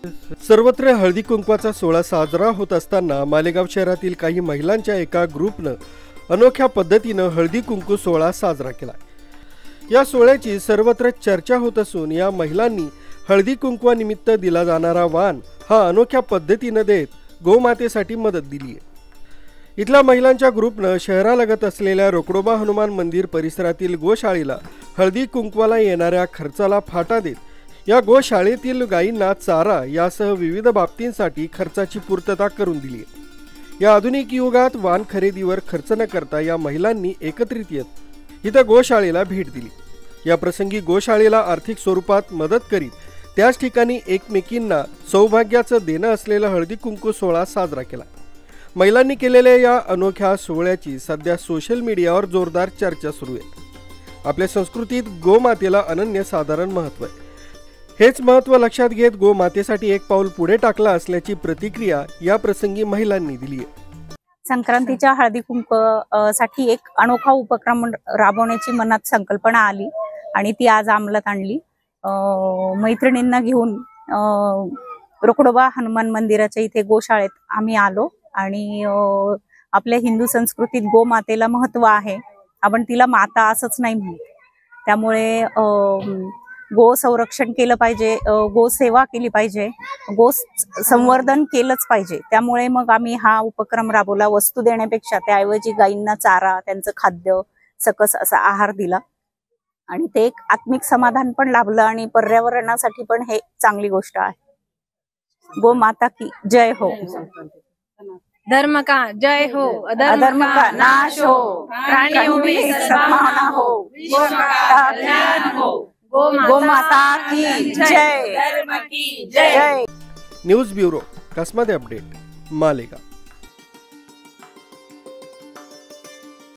सर्वत्र हळदी कुंकवाचा सोहळा साजरा होत असताना मालेगाव शहरातील काही महिलांच्या एका ग्रुपनं अनोख्या पद्धतीनं हळदी कुंकू सोहळा साजरा केला। या सोहळ्याची सर्वत्र चर्चा होत असून या महिलांनी हळदी कुंकवानिमित्त दिला जाणारा वाण हा अनोख्या पद्धतीनं देत गोमातेसाठी मदत दिली आहे। इथल्या महिलांच्या ग्रुपनं शहरालगत असलेल्या रोकडोबा हनुमान मंदिर परिसरातील गोशाळेला हळदी कुंकवाला येणाऱ्या खर्चाला फाटा देत या गोशाळेतील गायींना चारा यासह विविध बाबतींसाठी खर्चाची पूर्तता करून दिली आहे। या आधुनिक युगात वाण खरेदीवर खर्च न करता या महिलांनी एकत्रित येत इथं गोशाळेला भेट दिली। या प्रसंगी गोशाळेला आर्थिक स्वरूपात मदत करीत त्याच ठिकाणी एकमेकींना सौभाग्याचं देणं असलेला हळदी कुंकू सोहळा साजरा केला। महिलांनी केलेल्या या अनोख्या सोहळ्याची सध्या सोशल मीडियावर जोरदार चर्चा सुरू आहे। आपल्या संस्कृतीत गोमातेला अनन्यसाधारण महत्त्व आहे। हेच महत्त्व लक्षात घेत गोमातेसाठी एक पाऊल पुढे टाकला असल्याची प्रतिक्रिया या प्रसंगी महिलांनी दिली आहे। संक्रांतीच्या हळदी कुंकू साठी एक अनोखा उपक्रम राबवण्याची मनात संकल्पना आली आणि ती आज अंमलात आणली। मैत्रिणींना घेऊन रोकडोबा हनुमान मंदिराच्या इथे गोशाळेत आम्ही आलो आणि आपल्या हिंदू संस्कृतीत गोमातेला महत्त्व आहे। आपण तिला माता असंच नाही म्हणत, त्यामुळे गो संरक्षण केलं पाहिजे, गो सेवा केली पाहिजे, गो संवर्धन केलंच पाहिजे। त्यामुळे मग आम्ही हा उपक्रम राबवला। वस्तू देण्यापेक्षा त्याऐवजी गायींना चारा, त्यांचं खाद्य, सकस असा आहार दिला आणि ते एक आत्मिक समाधान पण लाभलं आणि पर्यावरणासाठी पण हे चांगली गोष्ट आहे। गो माता की जय हो। धर्म का जय हो, अधर्म का नाश हो, प्राणियों में सद्भावना हो, विश्व का कल्याण हो। गो माता की जय, धर्म की जय। न्यूज ब्युरो, कसमध्ये अपडेट, मालेगाव।